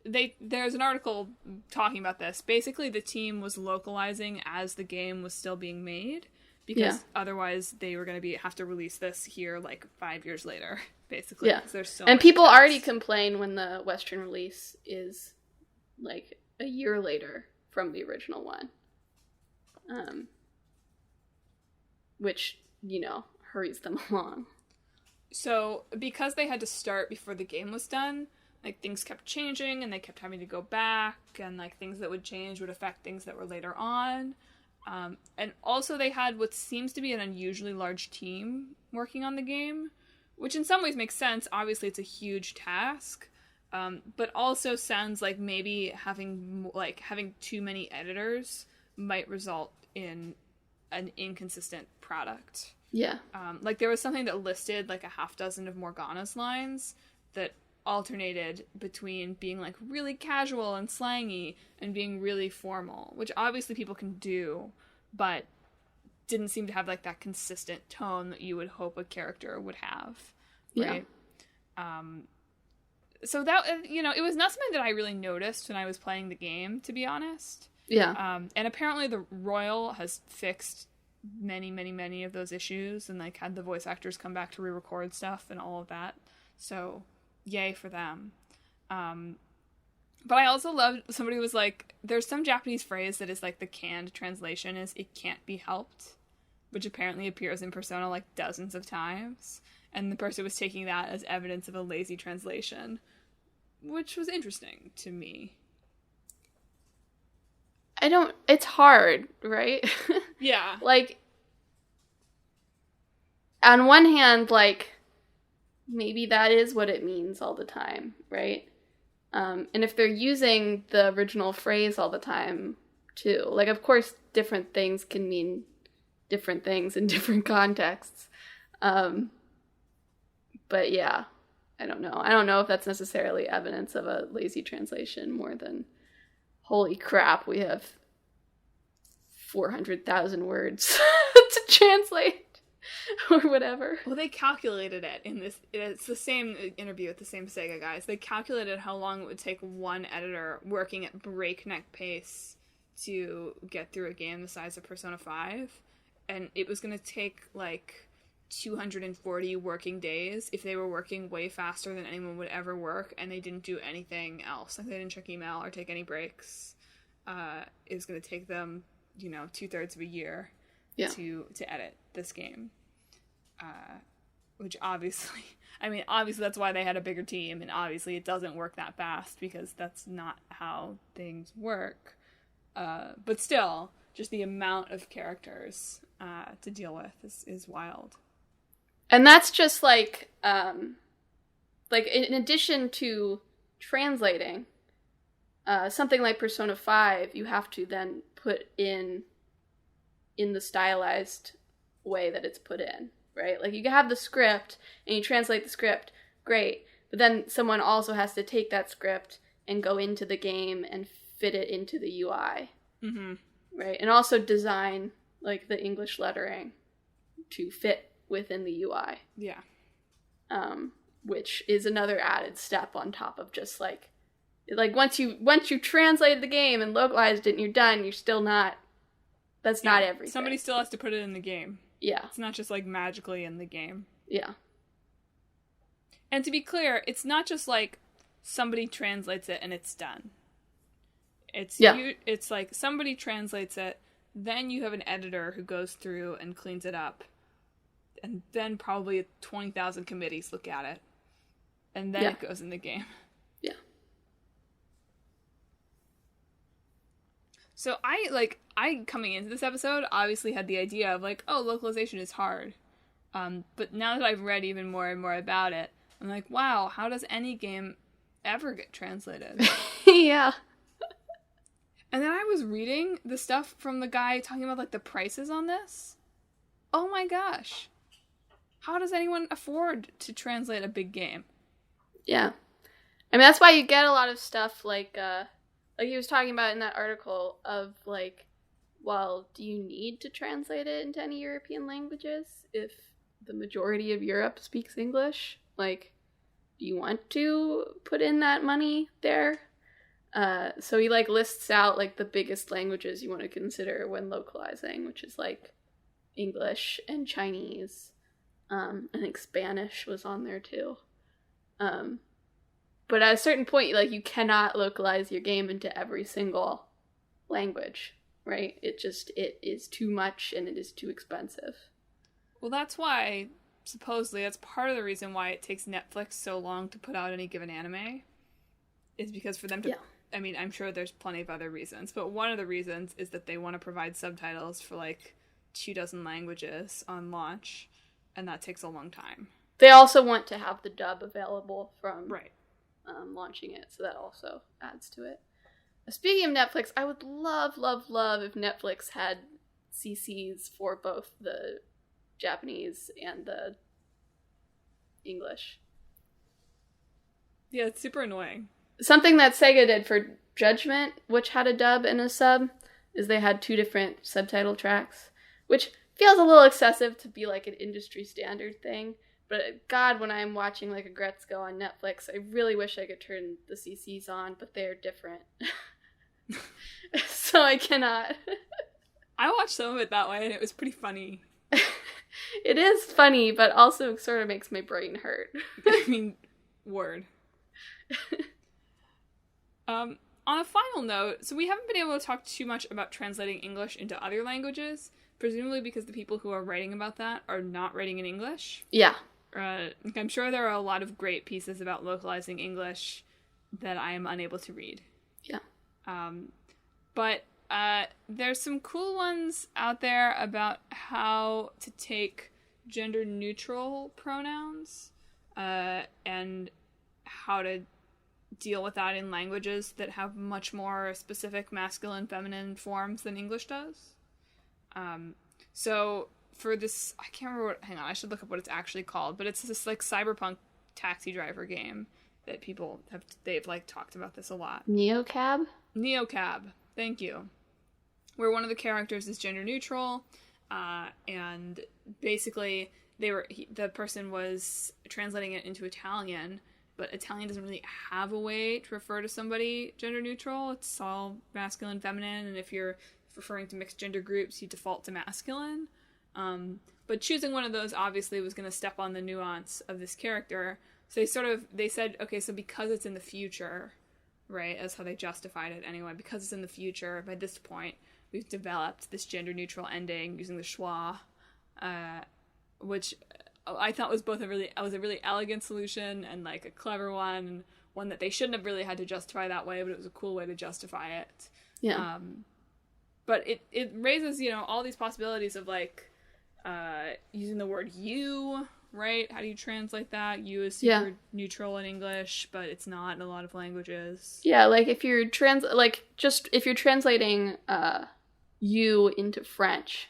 Speaker 2: there's an article talking about this. Basically, the team was localizing as the game was still being made, because otherwise they were going to have to release this here like 5 years later, basically.
Speaker 1: Yeah,
Speaker 2: there's so
Speaker 1: and
Speaker 2: much
Speaker 1: people
Speaker 2: text.
Speaker 1: already complain when the Western release is like a year later from the original one. Which, hurries them along.
Speaker 2: So, because they had to start before the game was done, like, things kept changing, and they kept having to go back, and, like, things that would change would affect things that were later on. And also they had what seems to be an unusually large team working on the game, which in some ways makes sense. Obviously, it's a huge task, but also sounds like maybe having too many editors might result in an inconsistent product.
Speaker 1: Yeah.
Speaker 2: Like there was something that listed like a half dozen of Morgana's lines that alternated between being like really casual and slangy and being really formal, which obviously people can do, but didn't seem to have like that consistent tone that you would hope a character would have. Right? Yeah. So that, it was not something that I really noticed when I was playing the game, to be honest.
Speaker 1: Yeah.
Speaker 2: And apparently the Royal has fixed many, many, many of those issues and like had the voice actors come back to re-record stuff and all of that. So yay for them. But I also loved, somebody was like, there's some Japanese phrase that is like the canned translation is "it can't be helped," which apparently appears in Persona like dozens of times. And the person was taking that as evidence of a lazy translation, which was interesting to me.
Speaker 1: It's hard, right?
Speaker 2: Yeah.
Speaker 1: Like, on one hand, like, maybe that is what it means all the time, right? And if they're using the original phrase all the time, too, like, of course, different things can mean different things in different contexts. But yeah, I don't know. I don't know if that's necessarily evidence of a lazy translation more than, holy crap, we have 400,000 words to translate or whatever.
Speaker 2: Well, they calculated it in this. It's the same interview with the same Sega guys. They calculated how long it would take one editor working at breakneck pace to get through a game the size of Persona 5. And it was going to take like 240 working days if they were working way faster than anyone would ever work, and they didn't do anything else. Like, they didn't check email or take any breaks. It was going to take them, 2/3 of a year to edit this game. Which obviously that's why they had a bigger team, and obviously it doesn't work that fast because that's not how things work. But still, just the amount of characters to deal with is wild.
Speaker 1: And that's just like in addition to translating, something like Persona 5, you have to then put in the stylized way that it's put in, right? Like, you can have the script and you translate the script, great, but then someone also has to take that script and go into the game and fit it into the UI, right? And also design like the English lettering to fit within the UI.
Speaker 2: Yeah.
Speaker 1: Which is another added step on top of just like once you translated the game and localized it and you're done, you're still not, that's not everything.
Speaker 2: Somebody still has to put it in the game.
Speaker 1: Yeah.
Speaker 2: It's not just like magically in the game.
Speaker 1: Yeah.
Speaker 2: And to be clear, it's not just like somebody translates it and it's done. It's like somebody translates it, then you have an editor who goes through and cleans it up, and then probably 20,000 committees look at it, and then it goes in the game.
Speaker 1: Yeah.
Speaker 2: So I coming into this episode obviously had the idea of like, oh, localization is hard. But now that I've read even more and more about it, I'm like, wow, how does any game ever get translated?
Speaker 1: Yeah.
Speaker 2: And then I was reading the stuff from the guy talking about like the prices on this. Oh my gosh. How does anyone afford to translate a big game?
Speaker 1: Yeah. I mean, that's why you get a lot of stuff like he was talking about in that article of like, well, do you need to translate it into any European languages if the majority of Europe speaks English? Like, do you want to put in that money there? So he like lists out like the biggest languages you want to consider when localizing, which is like English and Chinese. I think Spanish was on there too. But at a certain point, like, you cannot localize your game into every single language, right? It is too much and it is too expensive.
Speaker 2: Well, that's why, supposedly, that's part of the reason why it takes Netflix so long to put out any given anime, is because for them to, I mean, I'm sure there's plenty of other reasons, but one of the reasons is that they want to provide subtitles for, like, 24 languages on launch, and that takes a long time.
Speaker 1: They also want to have the dub available from launching it, so that also adds to it. Speaking of Netflix, I would love if Netflix had CCs for both the Japanese and the English.
Speaker 2: Yeah, it's super annoying.
Speaker 1: Something that Sega did for Judgment, which had a dub and a sub, is they had 2 different subtitle tracks, which feels a little excessive to be like an industry standard thing. But God, when I'm watching like Agretzko on Netflix, I really wish I could turn the CCs on, but they're different. So I cannot.
Speaker 2: I watched some of it that way and it was pretty funny.
Speaker 1: It is funny, but also sort of makes my brain hurt.
Speaker 2: I mean, word. On a final note, so we haven't been able to talk too much about translating English into other languages, presumably because the people who are writing about that are not writing in English.
Speaker 1: Yeah.
Speaker 2: I'm sure there are a lot of great pieces about localizing English that I am unable to read.
Speaker 1: Yeah.
Speaker 2: But there's some cool ones out there about how to take gender-neutral pronouns and how to deal with that in languages that have much more specific masculine, feminine forms than English does. So for this, I can't remember hang on, I should look up what it's actually called, but it's this like cyberpunk taxi driver game that they've like talked about this a lot.
Speaker 1: Neocab,
Speaker 2: thank you. Where one of the characters is gender neutral, and basically the person was translating it into Italian, but Italian doesn't really have a way to refer to somebody gender neutral. It's all masculine, feminine, and if you're referring to mixed gender groups, you default to masculine. But choosing one of those obviously was going to step on the nuance of this character. So they said, okay, so because it's in the future, right, that's how they justified it anyway, because it's in the future, by this point, we've developed this gender neutral ending using the schwa, which I thought was a really elegant solution and like a clever one that they shouldn't have really had to justify that way, but it was a cool way to justify it.
Speaker 1: Yeah.
Speaker 2: But it raises, all these possibilities of like using the word you, right? How do you translate that? You is super neutral in English, but it's not in a lot of languages.
Speaker 1: Yeah, like if you're translating you into French,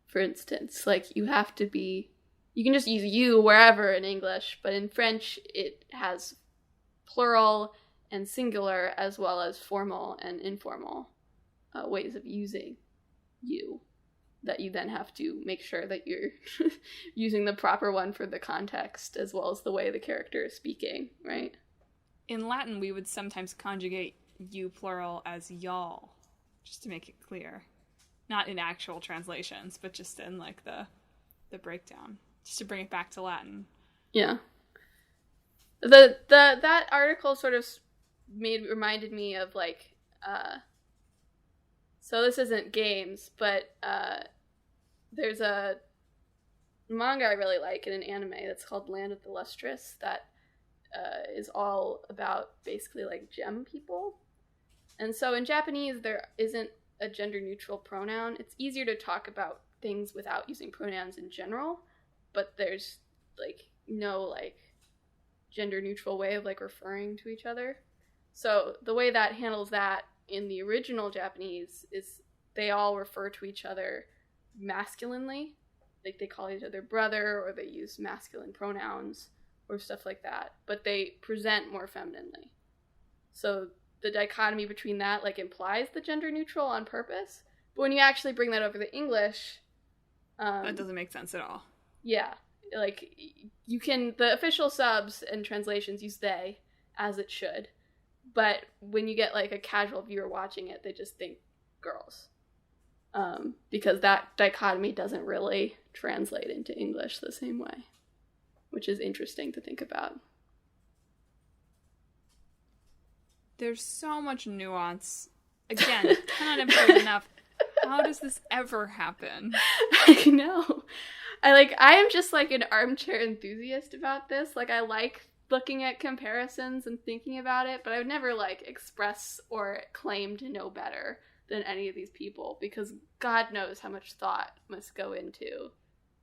Speaker 1: for instance, like you can just use you wherever in English, but in French it has plural and singular as well as formal and informal ways of using you, that you then have to make sure that you're using the proper one for the context as well as the way the character is speaking, right?
Speaker 2: In Latin, we would sometimes conjugate you plural as y'all, just to make it clear. Not in actual translations, but just in like the breakdown, just to bring it back to Latin.
Speaker 1: Yeah. That article sort of reminded me of like So this isn't games, but there's a manga I really like in an anime that's called Land of the Lustrous that is all about basically like gem people. And so in Japanese, there isn't a gender-neutral pronoun. It's easier to talk about things without using pronouns in general, but there's like no like gender-neutral way of like referring to each other. So the way that handles that in the original Japanese is they all refer to each other masculinely. Like they call each other brother, or they use masculine pronouns or stuff like that, but they present more femininely. So the dichotomy between that like implies the gender neutral on purpose, but when you actually bring that over to English,
Speaker 2: that doesn't make sense at all.
Speaker 1: Yeah, like you can, the official subs and translations use they as it should, but when you get like a casual viewer watching it, they just think girls, because that dichotomy doesn't really translate into English the same way, which is interesting to think about.
Speaker 2: There's so much nuance. Again, cannot emphasize enough. How does this ever happen?
Speaker 1: I know. I am just like an armchair enthusiast about this. Like I like looking at comparisons and thinking about it, but I would never like express or claim to know better than any of these people, because God knows how much thought must go into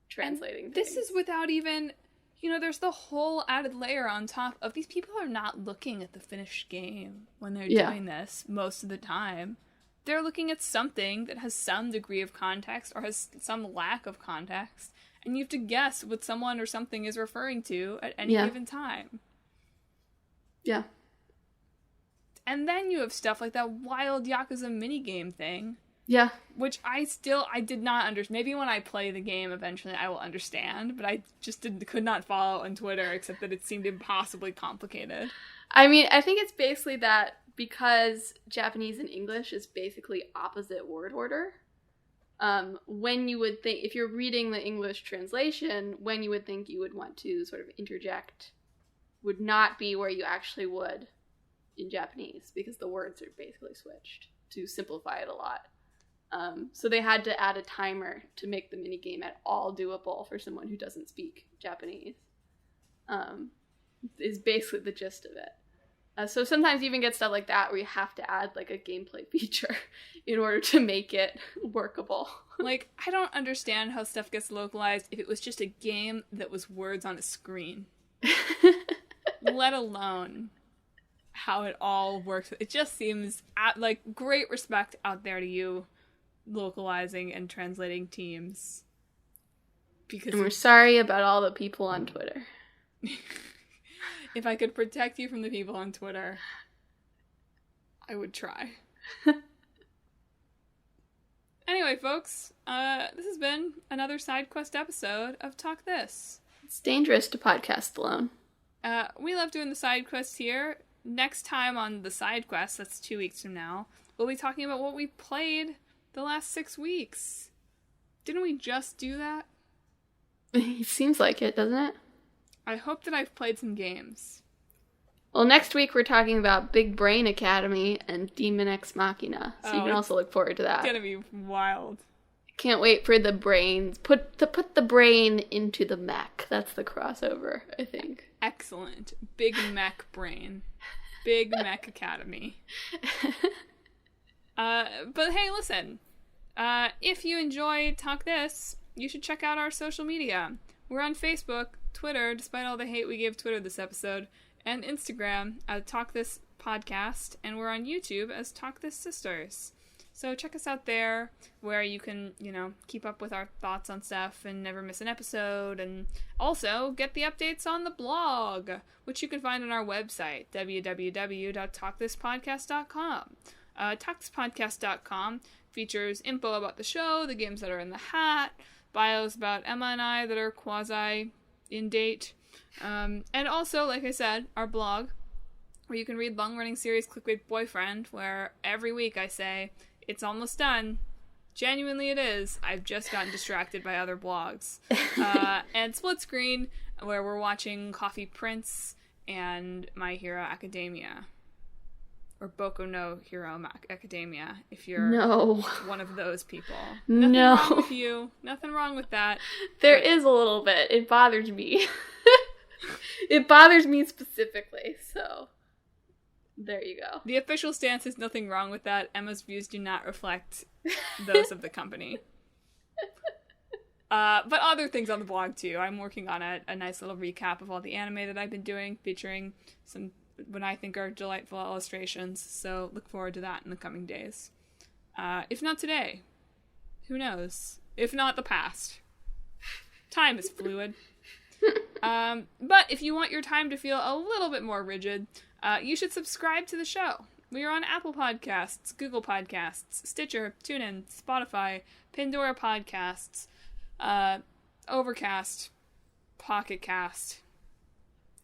Speaker 1: translating things.
Speaker 2: This is without even, there's the whole added layer on top of these people are not looking at the finished game when they're doing this most of the time. They're looking at something that has some degree of context or has some lack of context, and you have to guess what someone or something is referring to at any given time.
Speaker 1: Yeah.
Speaker 2: And then you have stuff like that wild Yakuza minigame thing.
Speaker 1: Yeah.
Speaker 2: Which I did not understand. Maybe when I play the game eventually I will understand, but I just could not follow on Twitter, except that it seemed impossibly complicated.
Speaker 1: I mean, I think it's basically that because Japanese and English is basically opposite word order, when you would think, if you're reading the English translation, when you would think you would want to sort of interject would not be where you actually would in Japanese, because the words are basically switched to simplify it a lot. So they had to add a timer to make the minigame at all doable for someone who doesn't speak Japanese, is basically the gist of it. So sometimes you even get stuff like that where you have to add like a gameplay feature in order to make it workable.
Speaker 2: Like, I don't understand how stuff gets localized if it was just a game that was words on a screen. Let alone how it all works. It just seems like great respect out there to you localizing and translating teams. Because
Speaker 1: and we're sorry about all the people on Twitter.
Speaker 2: If I could protect you from the people on Twitter, I would try. Anyway, folks, this has been another side quest episode of Talk This.
Speaker 1: It's dangerous to podcast alone.
Speaker 2: We love doing the side quests here. Next time on the side quest, that's 2 weeks from now, we'll be talking about what we played the last 6 weeks. Didn't we just do that?
Speaker 1: It seems like it, doesn't it?
Speaker 2: I hope that I've played some games.
Speaker 1: Well, next week we're talking about Big Brain Academy and Demon Ex Machina, so you can also look forward to that.
Speaker 2: It's gonna be wild.
Speaker 1: Can't wait for the brains. Put the brain into the mech. That's the crossover, I think.
Speaker 2: Excellent. Big Mech Brain. Big Mech Academy. But hey, listen. If you enjoy Talk This, you should check out our social media. We're on Facebook, Twitter, despite all the hate we gave Twitter this episode, and Instagram at Talk This Podcast, and we're on YouTube as Talk This Sisters. So check us out there, where you can, keep up with our thoughts on stuff and never miss an episode, and also get the updates on the blog, which you can find on our website, www.talkthispodcast.com. Talkthispodcast.com features info about the show, the games that are in the hat, bios about Emma and I that are quasi-in-date, and also, like I said, our blog, where you can read long-running series Clickbait Boyfriend, where every week I say, it's almost done. Genuinely it is. I've just gotten distracted by other blogs. And Split Screen, where we're watching Coffee Prince and My Hero Academia. or Boku no Hero Academia if you're
Speaker 1: No.
Speaker 2: one of those people.
Speaker 1: No.
Speaker 2: Nothing wrong with you. Nothing wrong with that.
Speaker 1: There is a little bit. It bothers me. It bothers me specifically, so there you go.
Speaker 2: The official stance is nothing wrong with that. Emma's views do not reflect those of the company. But other things on the blog too. I'm working on a nice little recap of all the anime that I've been doing, featuring some what I think are delightful illustrations. So look forward to that in the coming days. If not today, who knows? If not the past. Time is fluid. But if you want your time to feel a little bit more rigid, you should subscribe to the show. We are on Apple Podcasts, Google Podcasts, Stitcher, TuneIn, Spotify, Pandora Podcasts, Overcast, Pocket Cast,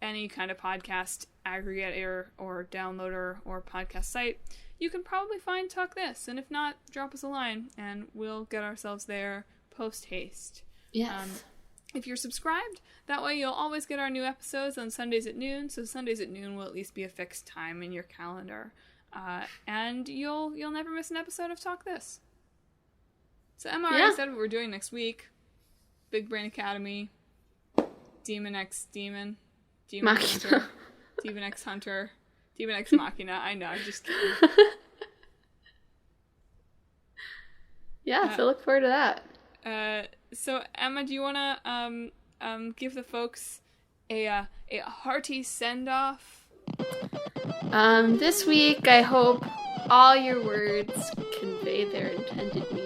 Speaker 2: any kind of podcast aggregator or downloader or podcast site. You can probably find Talk This, and if not, drop us a line, and we'll get ourselves there post-haste.
Speaker 1: Yes.
Speaker 2: If you're subscribed, that way you'll always get our new episodes on Sundays at noon, so Sundays at noon will at least be a fixed time in your calendar. And you'll never miss an episode of Talk This. So Emma already said what we're doing next week. Big Brain Academy, Demon X Demon, Demon Hunter, Demon X Hunter, Demon X Machina. I know, I'm just kidding.
Speaker 1: Yeah, so look forward to that.
Speaker 2: So Emma, do you want to give the folks a hearty send-off?
Speaker 1: This week, I hope all your words convey their intended meaning.